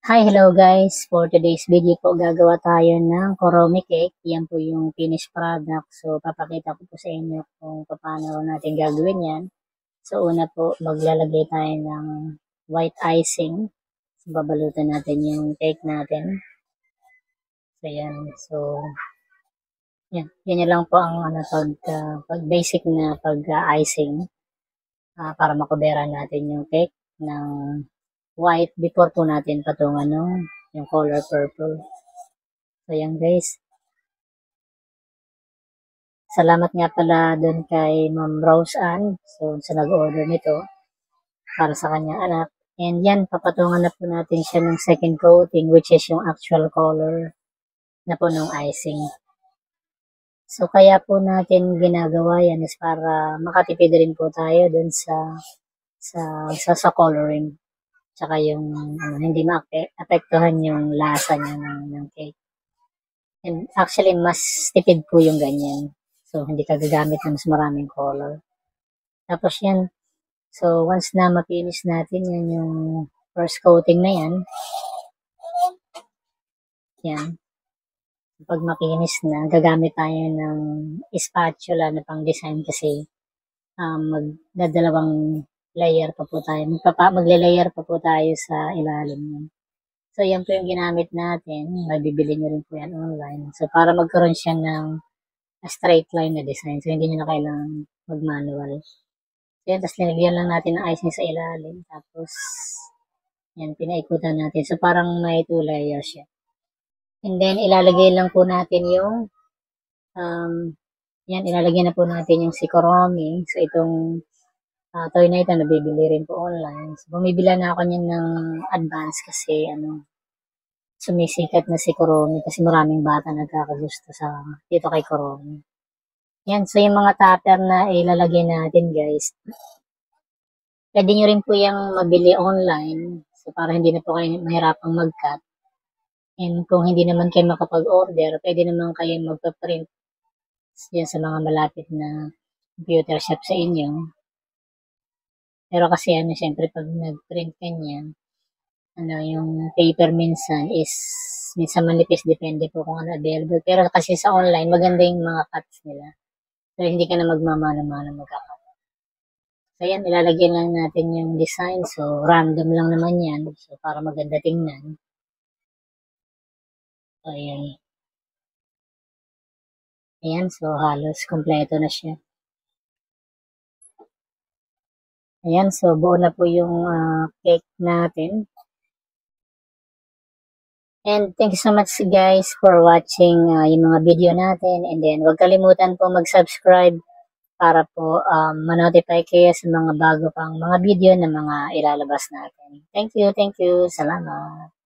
Hi, hello guys. For today's video po, gagawa tayo ng koromi cake. Yan po yung finished product. So, papakita ko po sa inyo kung paano natin gagawin yan. So, una po, maglalagay tayo ng white icing. So, babalutan natin yung cake natin. So, yan. So, yan. Yan lang po ang pag basic na pag-icing para makubera natin yung cake ng white before po natin patungan yung color purple. So, yan guys. Salamat nga pala doon kay Ma'am Rose Ann. So, sa nag-order nito para sa kanyang anak. And yan, papatungan na po natin siya ng second coating which is yung actual color na po ng icing. So, kaya po natin ginagawa yan is para makatipid rin po tayo doon sa coloring. Tsaka yung hindi maapektuhan yung lasa niya ng cake. And actually, mas tipid po yung ganyan. So, hindi ka gagamit ng mas maraming color. Tapos yan. So, once na ma-finish natin yan yung first coating na yan. Yan. Pag ma-finish na, gagamit tayo ng spatula na pang design kasi magdadalawang layer pa po tayo. Magle-layer pa po tayo sa ilalim yan. So, yan po yung ginamit natin. Mabibili nyo rin po yan online. So, para magkaroon siya ng straight line na design. So, hindi nyo na kailangan mag-manual. So, yan, tapos linagyan lang natin ng icing sa ilalim. Tapos, yan, pinaikutan natin. So, parang may 2 layers siya. And then, ilalagay lang po natin yung, yan, ilalagay na po natin yung sikoromi. So, itong toy na ito, nabibili rin po online. So, bumibila na ako niyan ng advance kasi, sumisikat na si Kuromi kasi maraming bata nagkakagusto dito kay Kuromi. Yan, so yung mga topper na ilalagay natin guys, pwede nyo rin po yung mabili online, so para hindi na po kayo mahirapang mag-cut. And kung hindi naman kayo makapag-order, pwede naman kayo magpa-print yan sa mga malapit na computer shop sa inyo. Pero kasi syempre pag nag-print kanyan, yung paper minsan manipis, depende po kung ano available. Pero kasi sa online, maganda yung mga cuts nila. So, hindi ka na magmamana-mana magkakat. So, yan, ilalagay lang natin yung design. So, random lang naman yan. So, para maganda tingnan. So, ayan. Ayan, so halos kompleto na siya. Ayan, so buo na po yung cake natin. And thank you so much guys for watching yung mga video natin. And then, huwag kalimutan po mag-subscribe para po ma-notify kayo sa mga bago pang mga video na mga ilalabas natin. Thank you. Salamat.